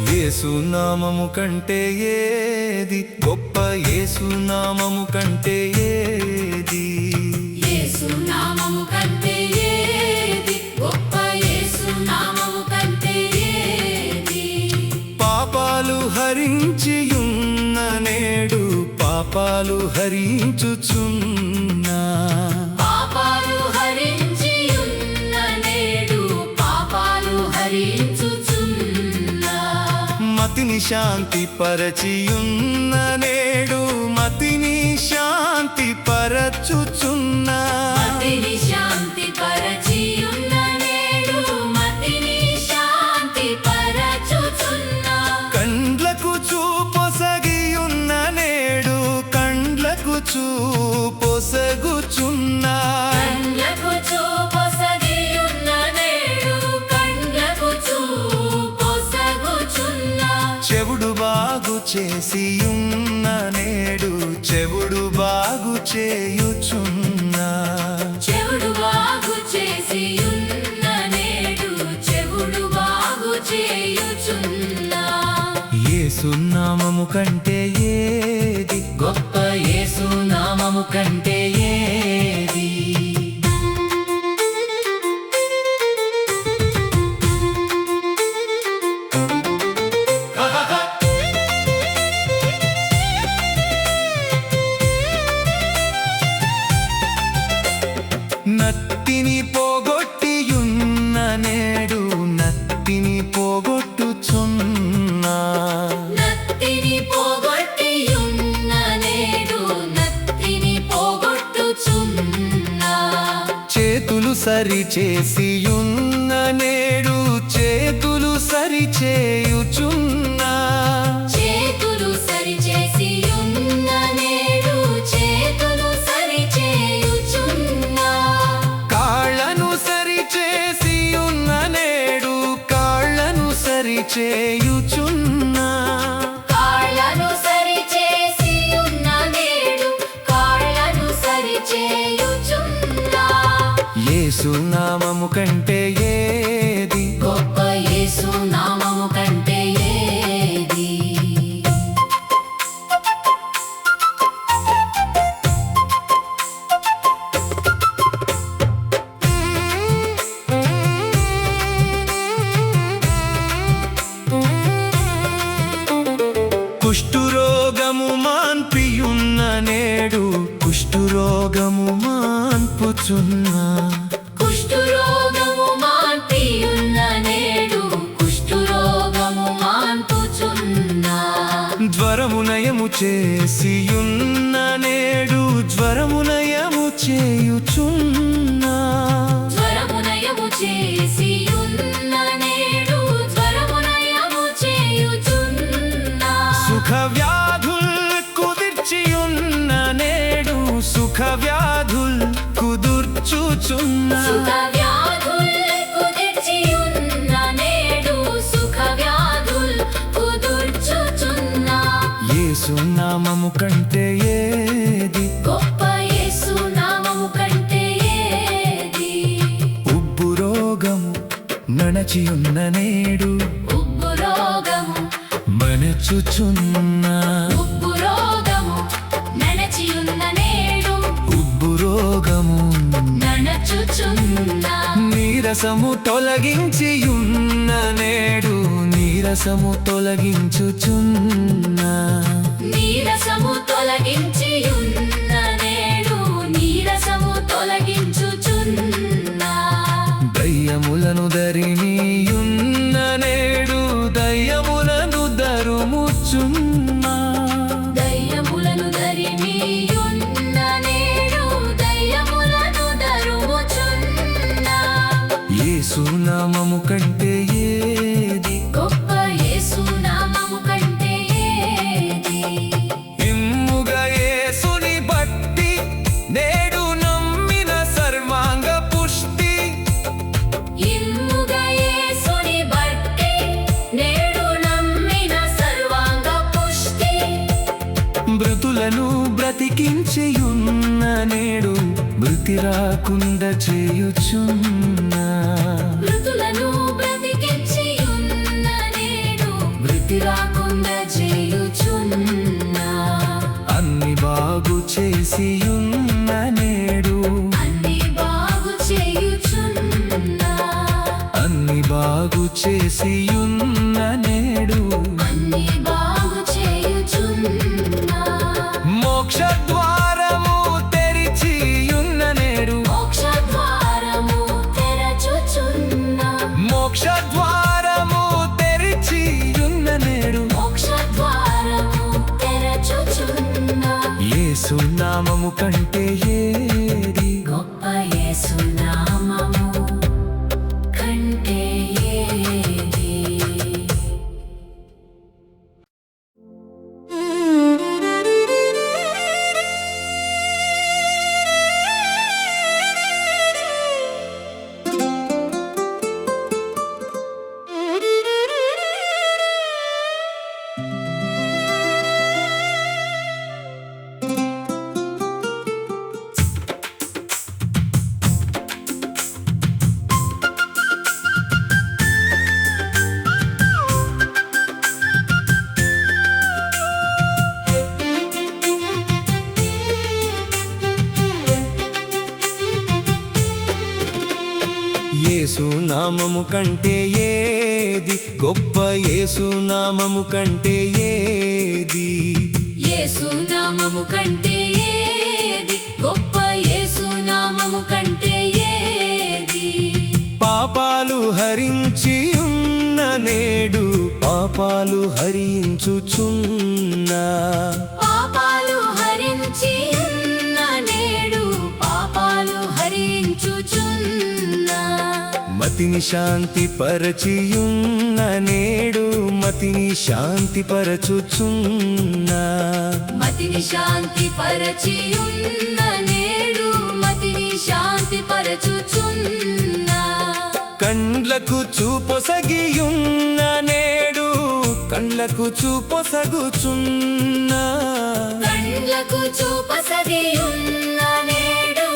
యేసునామము కంటే ఏది గొప్ప, యేసునామము కంటే ఏది, యేసునామము కంటే ఏది గొప్ప, యేసునామము కంటే ఏది. పాపాలు హరించియున్న నేడు పాపాలు హరించుచున్నా, పాపాలు హరించియున్న నేడు పాపాలు హరించుచున్నా. మతిని శాంతి పరచియున్న నేడు మతిని శాంతి పరచుచున్నా, మతిని శాంతి పరచియున్న నేడు మతిని శాంతి పరచుచున్నా. కండ్లకు చూపొసగియున్న నేడు కండ్లకు చూపొసగుచున్నా, కండ్లకు చూపొసగియున్న నేడు కండ్లకు చూపొసగుచున్నా. చెవుడు బాగు చేసియున్న నేడు చెవుడు బాగు చేయుచున్నా, చెవుడు బాగు చేసియున్న నేడు చెవుడు బాగు చేయుచున్నా. యేసునామము కంటే ఏది గొప్ప, యేసునామము కంటే ఏది. నత్తిని పోగొట్టియున్న నేడు నత్తిని పోగొట్టుచున్నా, నత్తిని పోగొట్టియున్న నేడు నత్తిని పోగొట్టుచున్నా. చేతులు సరిచేసియున్న నేడు చేతులు సరిచేయుచున్నా, చేతులు సరిచేసియున్న నేడు చేతులు సరిచేయుచున్నా. కాళ్ళను సరిచేసియున్న నేడు కాళ్ళను సరిచేయుచున్నా, కాళ్ళను సరిచేసియున్న నేడు కాళ్ళను సరిచేయుచున్నా. యేసునామము కంటే ఏది గొప్ప, యేసునామము కంటే ఏది. కుష్ఠురోగము మాన్పియున్న నేడు కుష్ఠురోగము మాన్పుచున్నా, కుష్ఠురోగము మాన్పియున్న నేడు కుష్ఠురోగము మాన్పుచున్నా. జ్వరము నయము చేసియున్న నేడు జ్వరము నయము చేయుచున్నా, జ్వరము నయము చేసియున్న నేడు జ్వరము నయము చేయుచున్నా. సుఖ వ్యాధుల్ కుదిర్చియున్న నేడు సుఖ వ్యాధుల్ కుదుర్చుచున్నా, సుఖ వ్యాధుల్ కుదిర్చియున్న నేడు సుఖ వ్యాధుల్ కుదుర్చుచున్నా. యేసునామము కంటే ఏది గొప్ప, యేసునామము కంటే ఏది. ఉబ్బు రోగము నణచియున్న నేడు ఉబ్బు రోగము మనచుచున్నా, ఉబ్బు రోగము నడచియున్న నేడు ఉబ్బు రోగము నడచుచున్నా. నీరసము తొలగించియున్న నేడు నీరసము తొలగించుచున్నా, నీరసము తొలగించియున్న నేడు నీరసము తొలగించుచున్నా. దయ్యములను దరిమియున్న నేడు దయ్యములను దరుముచున్నా, దయ్యములను దరిమియున్న నేడు దయ్యములను దరుముచున్నా. యేసునామము కంటే ఏది గొప్ప, యేసునామము కంటే ఏది. ఇమ్ముగా యేసుని బట్టి నేడు నమ్మిన సర్వాంగ పుష్టి, ఇమ్ముగా యేసుని బట్టి నేడు నమ్మిన సర్వాంగ పుష్టి. మృతులను బ్రతికించియున్న నేడు మృతి రాకుండా చేయుచున్నా మృతులను బ్రతికించియున్న నేడు మృతి రాకుండా చేయుచున్నా అన్ని బాగు చేసియున్న నేడు అన్ని బాగు చేయుచున్నా అన్ని బాగు చేసియున్న నేడు అన్ని బాగు చేయుచున్నా మోక్ష ద్వారము తెరిచియున్న నేడు మోక్ష ద్వారము తెరచుచున్నా మోక్ష ద్వారము తెరిచియున్న నేడు మోక్ష ద్వారము తెరచుచున్నా యేసు నామము కంటే ఏది గొప్ప యేసు నామము కంటే ఏది యేసు నామము కంటే ఏది గొప్ప యేసు నామము కంటే ఏది యేసు నామము కంటే ఏది గొప్ప యేసు నామము కంటే ఏది పాపాలు హరించి ఉన్న నేడు పాపాలు హరించుచున్నా పాపాలు హరించి ఉన్న నేడు పాపాలు హరించుచున్నా మతిని శాంతి పరచియున్న నేడు మతిని శాంతి పరచుచున్నా మతిని శాంతి పరచియున్న నేడు మతిని శాంతి పరచుచున్నా కండ్లకు చూపొసగియున్న నేడు కండ్లకు చూపొసగుచున్నా కళ్ళకు చూపసగియున్న నేడు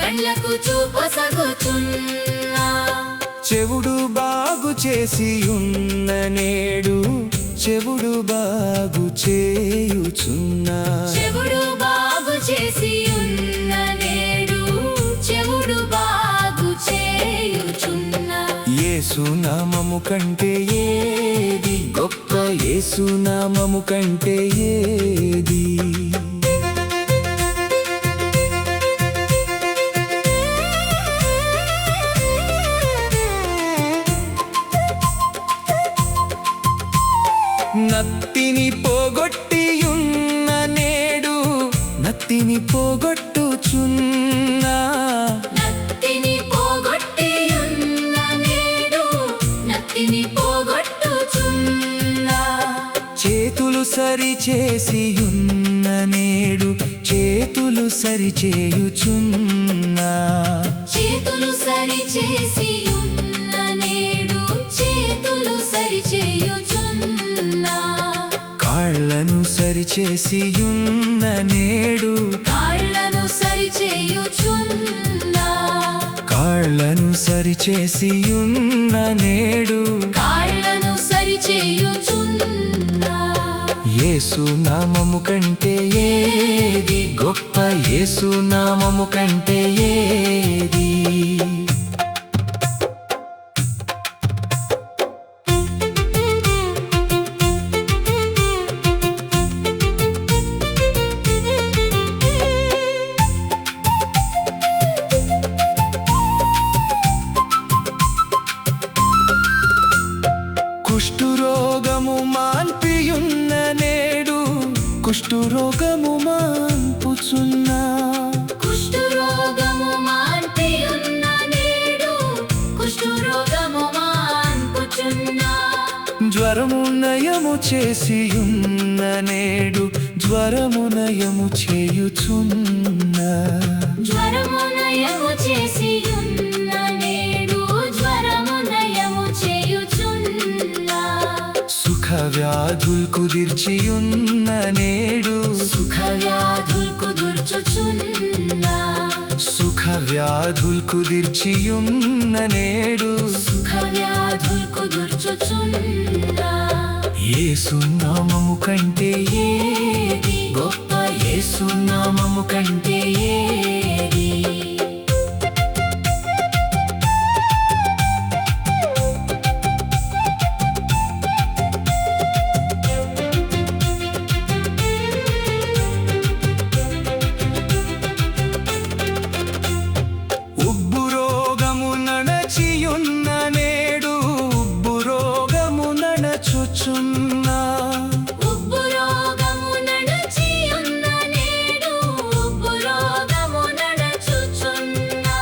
కళ్ళకు చూపసగుచున్నా చెవుడు బాగు చేసియున్న నేడు చెవుడు బాగు చేయుచున్నా చెవుడు బాగు చేసి ఉన్న నేడు చెవుడు బాగు చేయుచున్నా యేసు నామము కంటే ఏది గొప్ప యేసు నామము కంటే ఏది నత్తిని పోగొట్టియున్న నేడు నత్తిని పోగొట్టుచున్నా నత్తిని పోగొట్టి ఉన్న నేడు నత్తిని పోగొట్టుచున్నా చేతులు సరి చేసియున్న నేడు చేతులు సరి చేయుచున్నా చేతులు సరి చేసి ఉన్న నేడు చేతులు సరి చేయుచున్నా కాళ్ళను సరి చేసియున్న నేడు కాళ్ళను సరి చేయుచున్నా కాళ్ళను సరి చేసియున్న నేడు కాళ్ళను సరి చేయుచున్నా యేసు నామము కంటే ఏది గొప్ప యేసు నామము కంటే ఏది కుష్ఠురోగము మాన్పియున్న నేడు కుష్ఠురోగము మాన్పుచున్నా కుష్ఠరోగము మాన్పియున్న నేడు కుష్ఠరోగము మాన్పుచున్నా జ్వరము నయము చేసియున్న నేడు జ్వరము నయము చేయుచున్నా జ్వరము నయము చేసి ఉన్న నేడు జ్వరము నయము చేయుచున్నా సుఖ వ్యాధుల్ కుదిర్చియున్న నేడు సుఖ వ్యాధుల్ కుదుర్చుచున్నా సుఖ వ్యాధుల్ కుదిర్చియున్న నేడు సుఖ వ్యాధుల్ కుదుర్చుచున్నా యేసు నామము కంటే ఏది గొప్ప యేసు నామము కంటే ఏది ఉబ్బు రోగము నడచియున్న నేడు ఉబ్బు రోగము నడచుచున్నా ఉబ్బు రోగము నడచియున్న నేడు ఉబ్బు రోగము నడచుచున్నా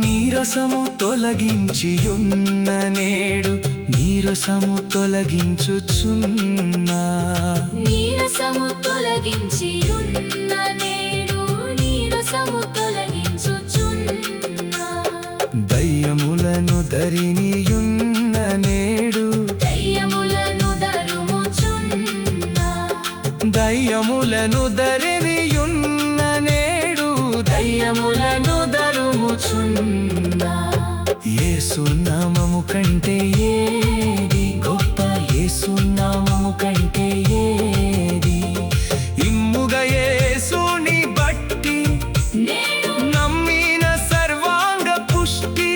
నీరసము తొలగించియున్న నేడు నీరసము తొలగించుచున్నా నీరసము తొలగించియున్న నేడు నీరసము తొలగించుచున్నా దయ్యములను ధరినియున్న నేడు దయ్యములను దరుముచున్నా దయ్యములను ధరినియున్న నేడు దయ్యములను ధరుముచున్నా యేసు నామము కంటే ఏది గొప్ప యేసు నామము కంటే ఏది ఇమ్ముగా యేసుని బట్టి నేడు నమ్మిన సర్వాంగ పుష్టి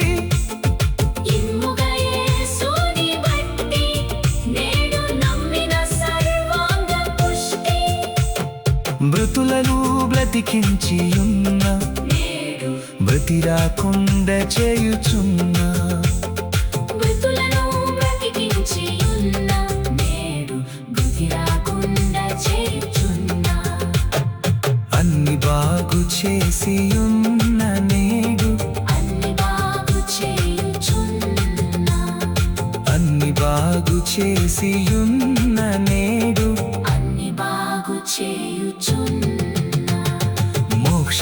ఇమ్ముగా యేసుని బట్టి నేడు నమ్మిన సర్వాంగ పుష్టి మృతులను బ్రతికించియున్న నేడు బ్రతిరాకుండా చేయుచున్నా మృతులను బ్రతికించియున్న నేడు బుద్ధి రాకుండా చేయుచున్నా అన్ని బాగు చేసియున్న నేడు అన్ని బాగు చేయుచున్నా అన్ని బాగు చేసియున్న నేడు అన్ని బాగు చేయుచున్నా మోక్ష